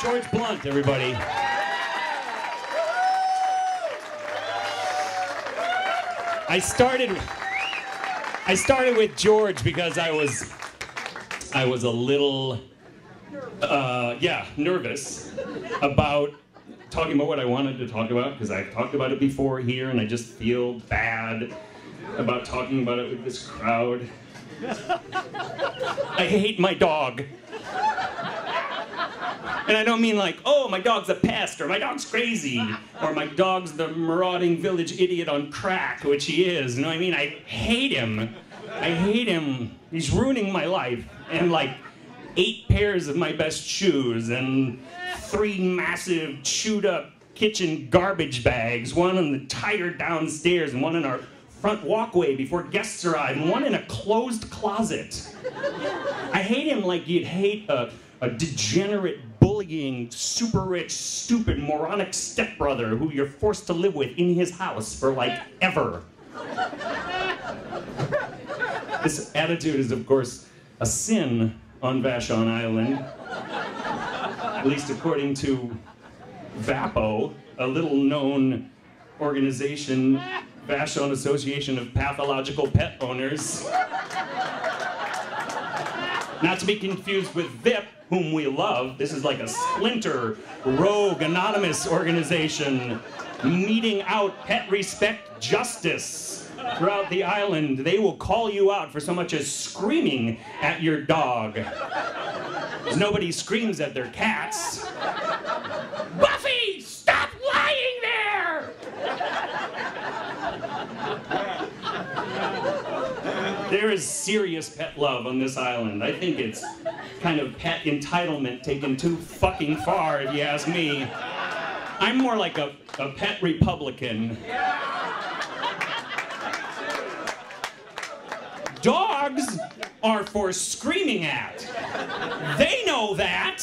George Blunt, everybody. I started with George because I was a little, nervous about talking about what I wanted to talk about, because I've talked about it before here, and I just feel bad about talking about it with this crowd. I hate my dog. And I don't mean like, oh, my dog's a pest, or my dog's crazy, or my dog's the marauding village idiot on crack, which he is. You know what I mean? I hate him. I hate him. He's ruining my life. And like 8 pairs of my best shoes, and 3 massive chewed up kitchen garbage bags, one on the tire downstairs, and one in our front walkway before guests arrive, and one in a closed closet. I hate him like you'd hate a degenerate, bullying, super rich, stupid, moronic stepbrother who you're forced to live with in his house for, like, ever. This attitude is, of course, a sin on Vashon Island, at least according to VAPO, a little-known organization, Vashon Association of Pathological Pet Owners. Not to be confused with VIP, whom we love. This is like a splinter, rogue, anonymous organization meting out pet respect justice throughout the island. They will call you out for so much as screaming at your dog. Nobody screams at their cats. Buffy, stop lying there! There is serious pet love on this island. I think it's kind of pet entitlement taken too fucking far, if you ask me. I'm more like a pet Republican. Dogs are for screaming at. They know that,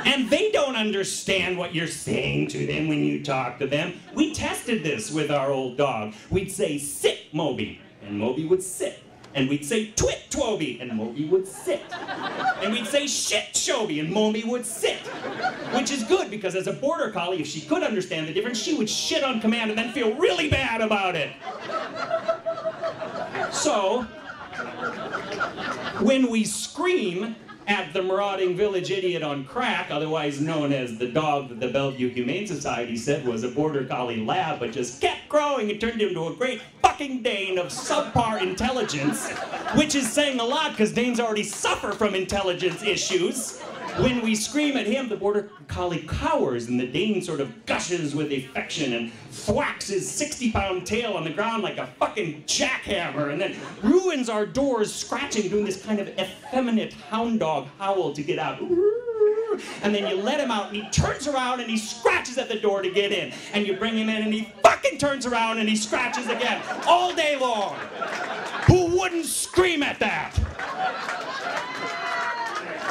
and they don't understand what you're saying to them when you talk to them. We tested this with our old dog. We'd say, sit, Moby, and Moby would sit. And we'd say, twit, Twoby, and Moby would sit. And we'd say, shit, Shoby, and Moby would sit. Which is good, because as a border collie, if she could understand the difference, she would shit on command and then feel really bad about it. So, when we scream at the marauding village idiot on crack, otherwise known as the dog that the Bellevue Humane Society said was a border collie lab, but just kept growing and turned into a great fucking Dane of subpar intelligence, which is saying a lot because Danes already suffer from intelligence issues. When we scream at him, the border collie cowers, and the Dane sort of gushes with affection and thwacks his 60-pound tail on the ground like a fucking jackhammer, and then ruins our doors, scratching, doing this kind of effeminate hound dog howl to get out. And then you let him out, and he turns around and he scratches at the door to get in. And you bring him in, and he fucking turns around and he scratches again, all day long. Who wouldn't scream at that?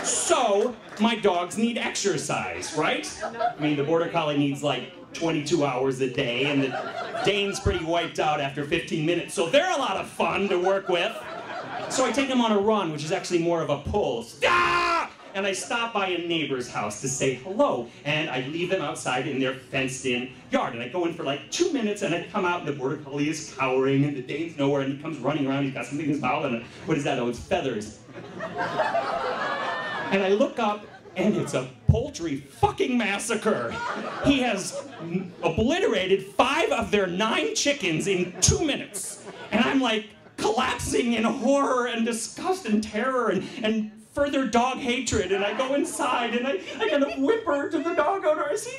So, my dogs need exercise, right? I mean, the border collie needs like 22 hours a day, and the Dane's pretty wiped out after 15 minutes, so they're a lot of fun to work with. So I take them on a run, which is actually more of a pull. Ah! And I stop by a neighbor's house to say hello, and I leave them outside in their fenced-in yard. And I go in for like 2 minutes, and I come out, and the border collie is cowering, and the Dane's nowhere, and he comes running around. He's got something in his mouth, and what is that? Oh, it's feathers. And I look up, and it's a poultry fucking massacre. He has obliterated 5 of their 9 chickens in 2 minutes. And I'm like collapsing in horror and disgust and terror and further dog hatred. And I go inside, and I kind of whimper to the dog owner. I say,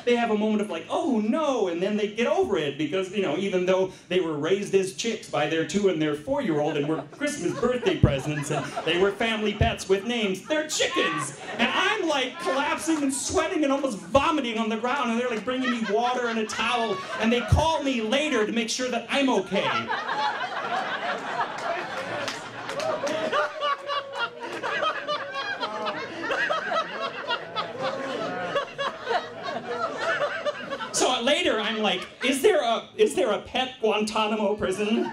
they have a moment of like, oh no, and then they get over it because, you know, even though they were raised as chicks by their 2- and their 4-year-old and were Christmas birthday presents and they were family pets with names, they're chickens. And I'm like collapsing and sweating and almost vomiting on the ground, and they're like bringing me water and a towel, and they call me later to make sure that I'm okay. So later, I'm like, is there a pet Guantanamo prison?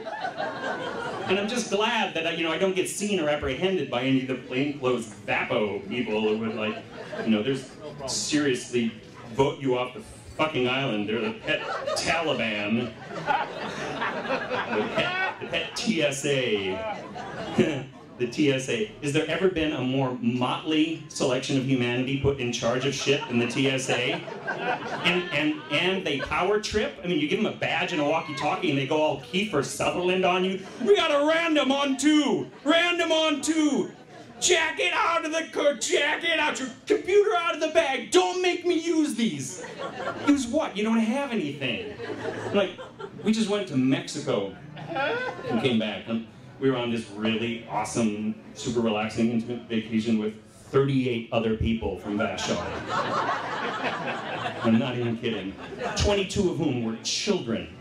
And I'm just glad that I don't get seen or apprehended by any of the plainclothes VAPO people who would like You know, there's seriously vote you off the fucking island. They're the pet Taliban. The pet TSA. The TSA. Has there ever been a more motley selection of humanity put in charge of shit than the TSA? And they power trip? I mean, you give them a badge and a walkie-talkie and they go all Kiefer Sutherland on you. We got a random on 2! Random on 2! Jack it out of the cook, jack it out, your computer out of the bag, don't make me use these. Use what? You don't have anything. Like, we just went to Mexico and came back. And we were on this really awesome, super relaxing, intimate vacation with 38 other people from Vashon. I'm not even kidding. 22 of whom were children.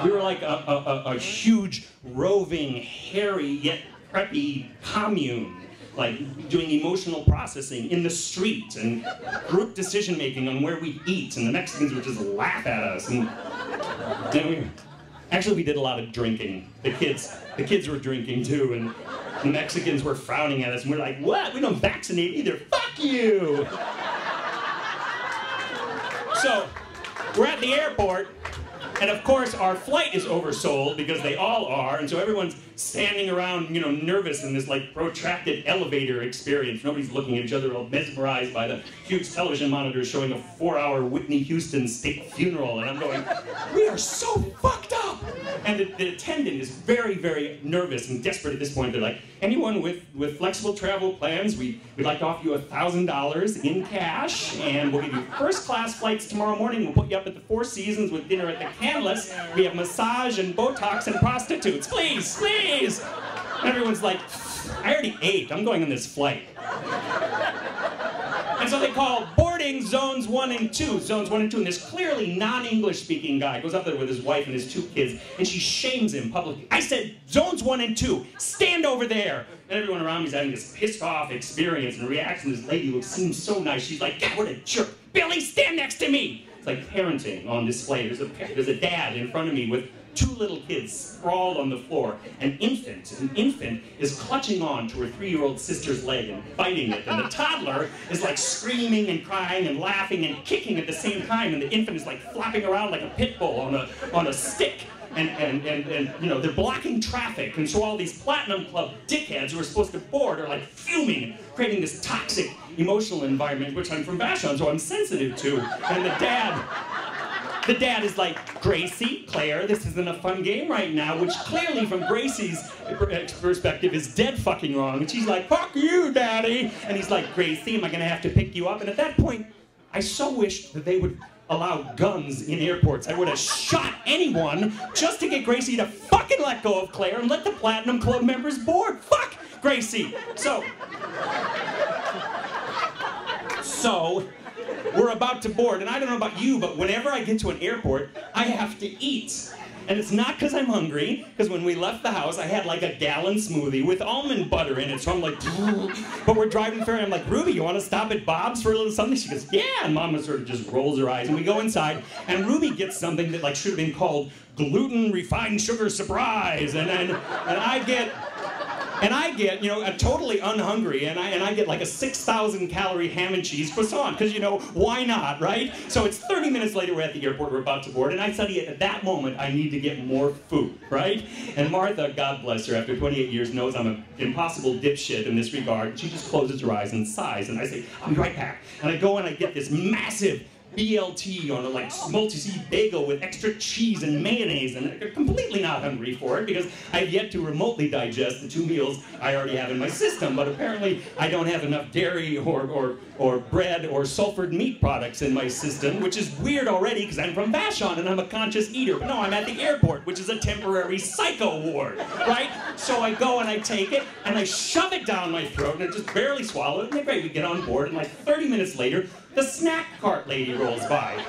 We were like a huge, roving, hairy, yet preppy commune, like doing emotional processing in the street and group decision making on where we eat, and the Mexicans would just laugh at us. And then we did a lot of drinking. The kids were drinking too, and the Mexicans were frowning at us, and we're like, what? We don't vaccinate either. Fuck you! So, we're at the airport, and of course our flight is oversold because they all are, and so everyone's standing around, you know, nervous in this like protracted elevator experience. Nobody's looking at each other, all mesmerized by the huge television monitors showing a 4-hour Whitney Houston state funeral, and I'm going, we are so fucked up! And the attendant is very, very nervous and desperate at this point. They're like, anyone with flexible travel plans, we'd like to offer you $1,000 in cash, and we'll give you first-class flights tomorrow morning. We'll put you up at the Four Seasons with dinner at the Canlis. We have massage and Botox and prostitutes. Please, please! And everyone's like, I already ate. I'm going on this flight. And so they call boarding zones 1 and 2. Zones 1 and 2. And this clearly non-English speaking guy goes up there with his wife and his 2 kids, and she shames him publicly. I said, zones 1 and 2, stand over there. And everyone around me is having this pissed off experience and reaction. This lady who seems so nice, she's like, God, what a jerk. Billy, stand next to me. It's like parenting on display. There's a dad in front of me with 2 little kids sprawled on the floor. An infant is clutching on to her 3-year-old sister's leg and biting it. And the toddler is like screaming and crying and laughing and kicking at the same time. And the infant is like flopping around like a pit bull on a stick. And you know, they're blocking traffic. And so all these Platinum Club dickheads who are supposed to board are like fuming, creating this toxic emotional environment, which I'm from Vashon, so I'm sensitive to. And the dad is like, Gracie, Claire, this isn't a fun game right now, which clearly from Gracie's perspective is dead fucking wrong. And she's like, fuck you, Daddy. And he's like, Gracie, am I gonna have to pick you up? And at that point, I so wished that they would allow guns in airports. I would have shot anyone just to get Gracie to fucking let go of Claire and let the Platinum Club members board. Fuck Gracie. So we're about to board, and I don't know about you, but whenever I get to an airport, I have to eat. And it's not because I'm hungry, because when we left the house, I had like a gallon smoothie with almond butter in it, so I'm like, but we're driving through, and I'm like, Ruby, you want to stop at Bob's for a little something? She goes, yeah, and Mama sort of just rolls her eyes, and we go inside, and Ruby gets something that like should have been called gluten refined sugar surprise, and I get, you know, a totally unhungry, and I get like a 6,000 calorie ham and cheese croissant, because, you know, why not, right? So it's 30 minutes later, we're at the airport, we're about to board, and I study at that moment, I need to get more food, right? And Martha, God bless her, after 28 years, knows I'm an impossible dipshit in this regard. She just closes her eyes and sighs, and I say, I'll be right back. And I go and I get this massive BLT on a like multi-seed bagel with extra cheese and mayonnaise, and I'm completely not hungry for it because I've yet to remotely digest the 2 meals I already have in my system, but apparently I don't have enough dairy or bread or sulfured meat products in my system, which is weird already because I'm from Vashon and I'm a conscious eater, but no, I'm at the airport, which is a temporary psycho ward, right? So I go and I take it and I shove it down my throat and I just barely swallow it, and then great, we get on board, and like 30 minutes later, the snack cart lady rolls by.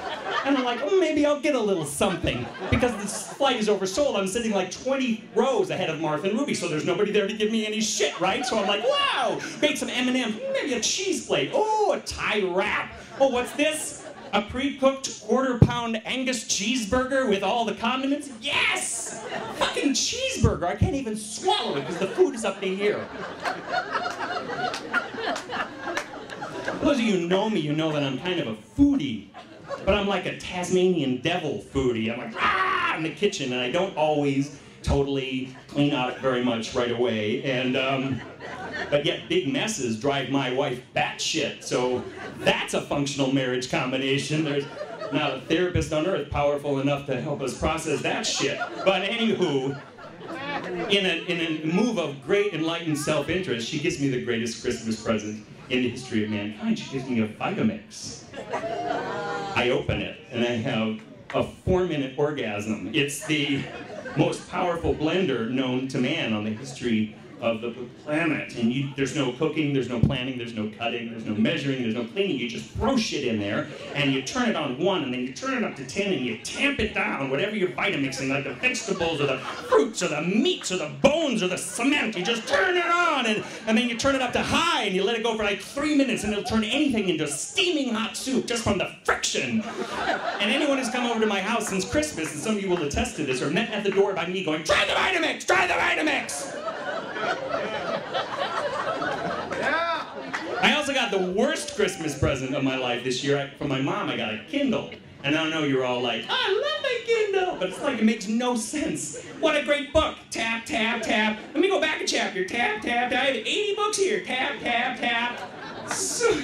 And I'm like, oh, maybe I'll get a little something. Because this flight is oversold, I'm sitting like 20 rows ahead of Martha and Ruby, so there's nobody there to give me any shit, right? So I'm like, wow, make some M&M's, maybe a cheese plate. Oh, a Thai wrap. Oh, what's this? A pre-cooked 1/4-pound Angus cheeseburger with all the condiments? Yes! Fucking cheeseburger. I can't even swallow it because the food is up to here. Those of you who know me, you know that I'm kind of a foodie. But I'm like a Tasmanian devil foodie. I'm like, ah, in the kitchen, and I don't always totally clean out very much right away. And, but yet big messes drive my wife batshit. So that's a functional marriage combination. There's not a therapist on earth powerful enough to help us process that shit. But anywho, in a move of great enlightened self-interest, she gives me the greatest Christmas present in the history of mankind. She gives me a Vitamix. I open it, and I have a 4-minute orgasm. It's the most powerful blender known to man on the history of the planet. And there's no cooking, there's no planning, there's no cutting, there's no measuring, there's no cleaning. You just throw shit in there, and you turn it on 1, and then you turn it up to 10, and you tamp it down, whatever you're Vitamixing, like the vegetables, or the fruits, or the meats, or the bones, or the cement. You just turn it on, and then you turn it up to high, and you let it go for like 3 minutes, and it'll turn anything into steaming hot soup just from the friction. And anyone who's come over to my house since Christmas, and some of you will attest to this, are met at the door by me going, "Try the Vitamix! Try the Vitamix!" I also got the worst Christmas present of my life this year. From my mom, I got a Kindle. And I know you're all like, I love my Kindle! But it's like, it makes no sense. What a great book. Tap, tap, tap. Let me go back a chapter. Tap, tap, tap. I have 80 books here. Tap, tap, tap. So,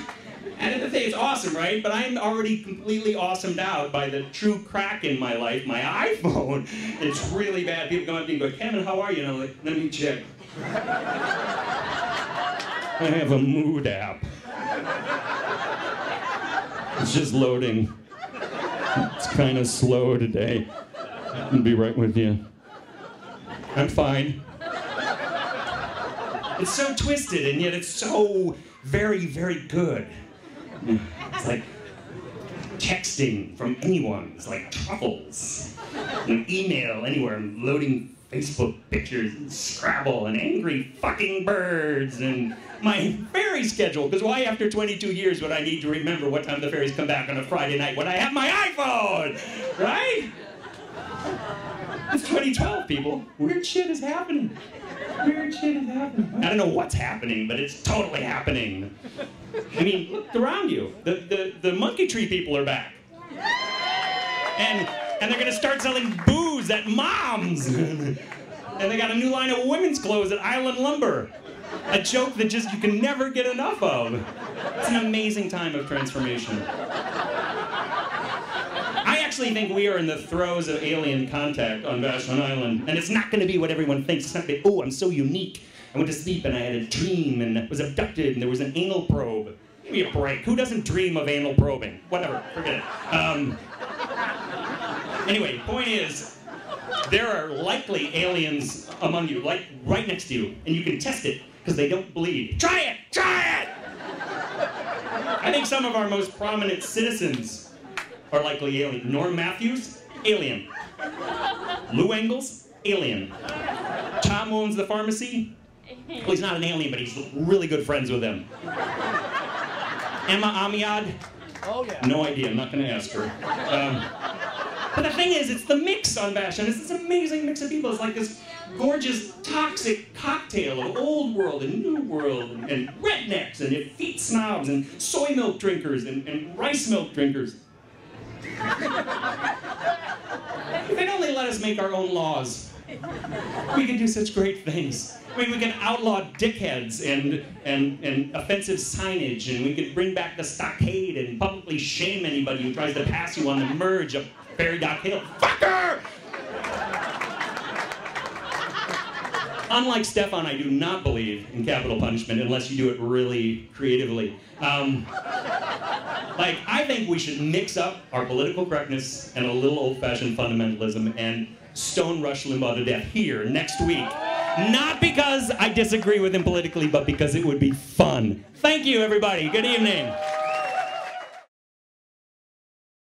and the thing is awesome, right? But I'm already completely awesomed out by the true crack in my life, my iPhone. It's really bad. People come up to me and go, Kevin, how are you? And I'm like, let me check. I have a mood app. It's just loading. It's kind of slow today. I'll be right with you. I'm fine. It's so twisted, and yet it's so very, very good. It's like texting from anyone. It's like truffles. An email anywhere. I'm loading Facebook pictures and Scrabble and angry fucking birds and my ferry schedule. Because why after 22 years would I need to remember what time the ferries come back on a Friday night when I have my iPhone? Right? It's 2012, people. Weird shit is happening. Weird shit is happening. I don't know what's happening, but it's totally happening. I mean, look around you. The monkey tree people are back. And they're gonna start selling booze at Mom's. And they got a new line of women's clothes at Island Lumber. A joke that just you can never get enough of. It's an amazing time of transformation. I actually think we are in the throes of alien contact on Vashon Island. And it's not gonna be what everyone thinks. It's not gonna be, oh, I'm so unique. I went to sleep and I had a dream and was abducted and there was an anal probe. Give me a break. Who doesn't dream of anal probing? Whatever, forget it. Anyway, point is, there are likely aliens among you, like right next to you, and you can test it, because they don't bleed. Try it! Try it! I think some of our most prominent citizens are likely alien. Norm Matthews, alien. Lou Engels, alien. Tom who owns the pharmacy, well, he's not an alien, but he's really good friends with them. Emma Amiad, oh, yeah. No idea, I'm not going to ask her. But the thing is, it's the mix on Vashon. It's this amazing mix of people. It's like this gorgeous, toxic cocktail of old world and new world and rednecks and effete snobs and soy milk drinkers and rice milk drinkers. If they'd only let us make our own laws, we can do such great things. I mean, we can outlaw dickheads and offensive signage, and we could bring back the stockade and publicly shame anybody who tries to pass you on the merge of Ferry Dock Hill. Fucker! Unlike Stefan, I do not believe in capital punishment unless you do it really creatively. Like, I think we should mix up our political correctness and a little old-fashioned fundamentalism and stone Rush Limbaugh to death here next week. Not because I disagree with him politically, but because it would be fun. Thank you, everybody. Good evening.